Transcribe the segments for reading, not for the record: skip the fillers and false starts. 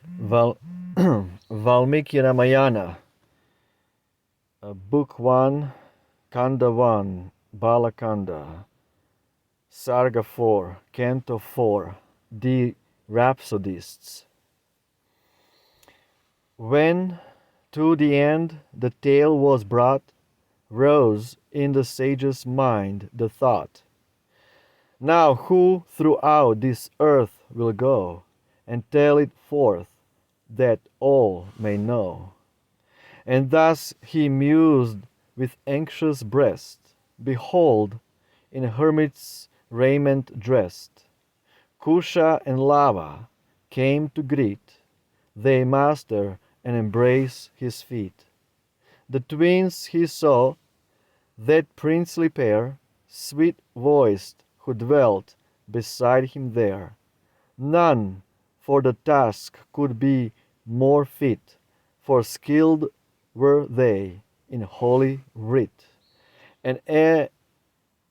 Val- Valmiki Ramayana, Book 1, Kanda 1, Bala Kanda, Sarga 4, Canto 4, The Rhapsodists. When to the end the tale was brought, rose in the sage's mind the thought, now who throughout this earth will go and tell it forth, that all may know? And thus he mused with anxious breast. Behold, in hermit's raiment dressed, Kusha and Lava came to greet, they master and embrace his feet. The twins he saw, that princely pair, sweet-voiced, who dwelt beside him there. None for the task could be more fit, for skilled were they in holy writ. And,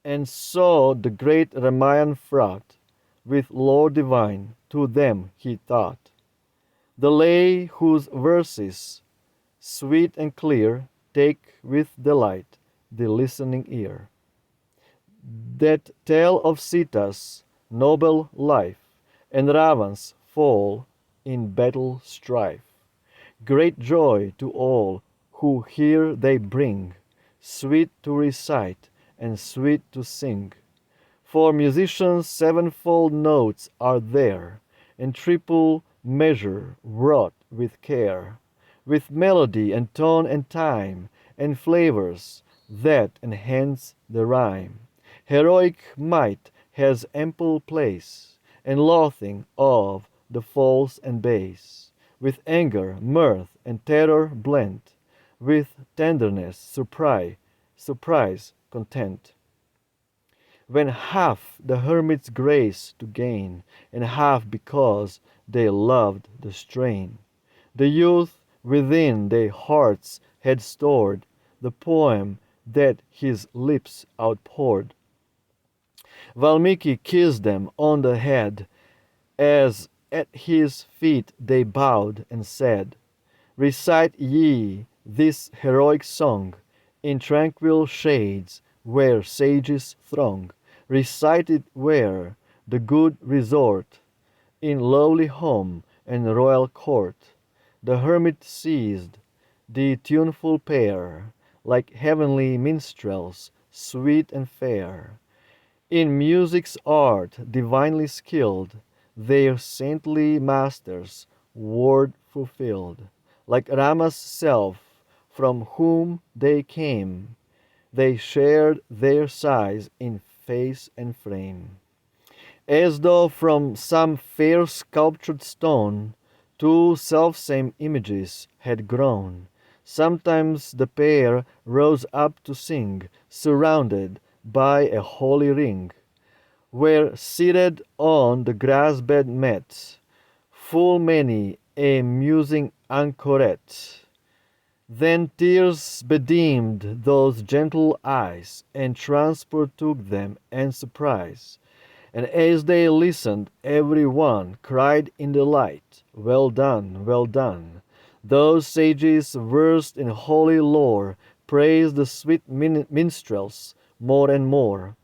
and so the great Ramayana fraught with lore divine to them he taught. The lay whose verses, sweet and clear, take with delight the listening ear. That tell of Sita's noble life and Ravan's fall in battle strife. Great joy to all who hear they bring, sweet to recite and sweet to sing. For musicians sevenfold notes are there, and triple measure wrought with care, with melody and tone and time, and flavors that enhance the rhyme. Heroic might has ample place, and loathing of the false and base, with anger, mirth, and terror blent, with tenderness, surprise, content. When half the hermit's grace to gain, and half because they loved the strain, the youth within their hearts had stored the poem that his lips outpoured. Valmiki kissed them on the head, as at his feet they bowed and said, recite ye this heroic song in tranquil shades where sages throng. Recite it where the good resort, in lowly home and royal court. The hermit seized the tuneful pair, like heavenly minstrels, sweet and fair. In music's art divinely skilled, their saintly master's word fulfilled. Like Rama's self, from whom they came, they shared their size in face and frame. As though from some fair sculptured stone, two selfsame images had grown. Sometimes the pair rose up to sing, surrounded by a holy ring, where seated on the grass bed met, full many a musing anchoret. Then tears bedimmed those gentle eyes, and transport took them, and surprise. And as they listened, every one cried in delight, well done, well done. Those sages versed in holy lore praised the sweet minstrels more and more,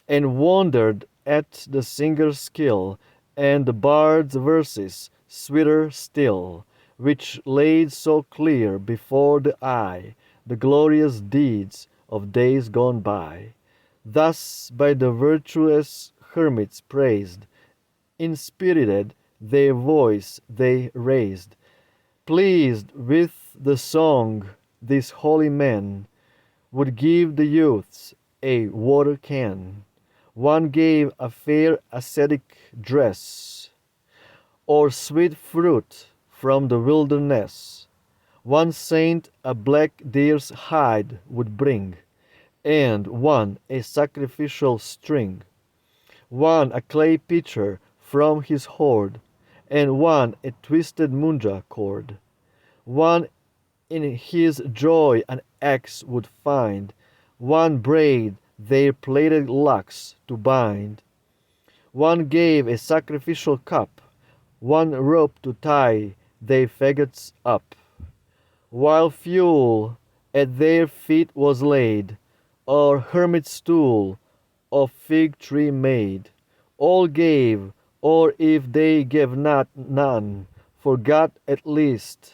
and wondered at the singer's skill, and the bard's verses sweeter still, which laid so clear before the eye the glorious deeds of days gone by. Thus by the virtuous hermits praised, inspirited their voice they raised. Pleased with the song, these holy men would give the youths a water can. One gave a fair ascetic dress, or sweet fruit from the wilderness. One saint a black deer's hide would bring, and one a sacrificial string. One a clay pitcher from his hoard, and one a twisted munja cord. One in his joy an axe would find, one braid their plaited locks to bind. One gave a sacrificial cup, one rope to tie they faggots up, while fuel at their feet was laid, or hermit stool of fig tree made. All gave, or if they gave not, none forgot at least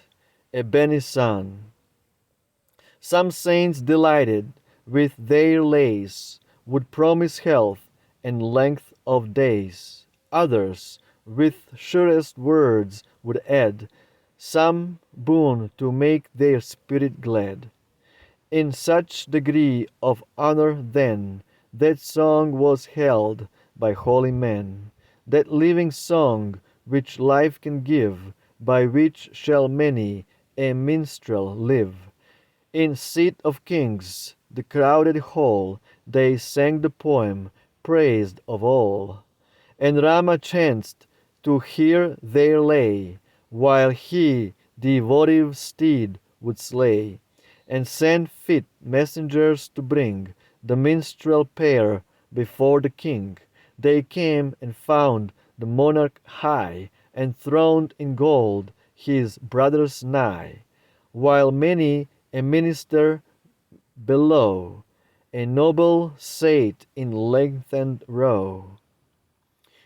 a benison. Some saints delighted with their lays, would promise health and length of days. Others with surest words would add some boon to make their spirit glad. In such degree of honor then, that song was held by holy men, that living song which life can give, by which shall many a minstrel live. In seat of kings, the crowded hall, they sang the poem praised of all. And Rama chanced to hear their lay, while he the votive steed would slay, and send fit messengers to bring the minstrel pair before the king. They came and found the monarch high, enthroned in gold, his brothers nigh, while many a minister below, a noble sate in lengthened row.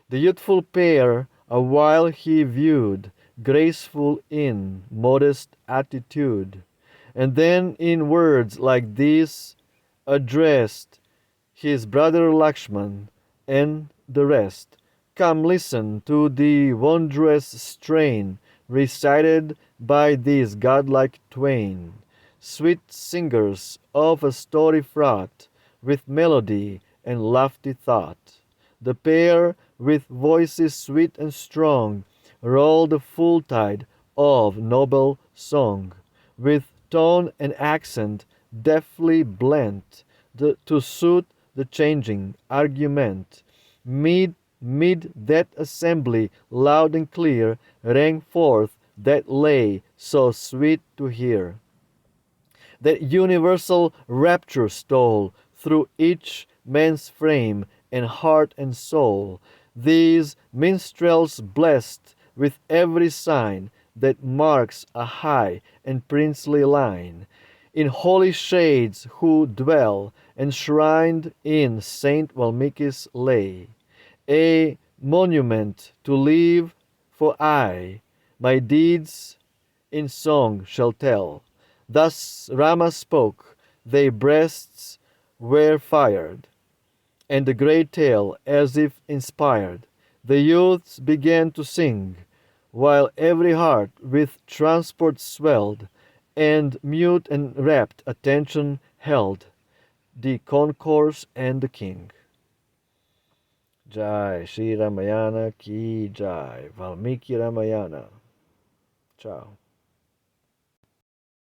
The youthful pair awhile he viewed, graceful in modest attitude, and then in words like these addressed his brother Lakshman and the rest. Come listen to the wondrous strain recited by these godlike twain, sweet singers of a story fraught with melody and lofty thought. The pair, with voices sweet and strong, roll the full tide of noble song, with tone and accent deftly blent, to suit the changing argument. Mid that assembly loud and clear rang forth that lay so sweet to hear. That universal rapture stole through each man's frame and heart and soul. These minstrels blessed with every sign that marks a high and princely line, in holy shades who dwell enshrined in Saint Valmiki's lay, a monument to live, for I my deeds in song shall tell. Thus Rama spoke, their breasts were fired, and the great tale, as if inspired, the youths began to sing, while every heart with transport swelled, and mute and rapt attention held the concourse and the king. Jai Shri Ramayana ki Jai. Valmiki Ramayana. Ciao.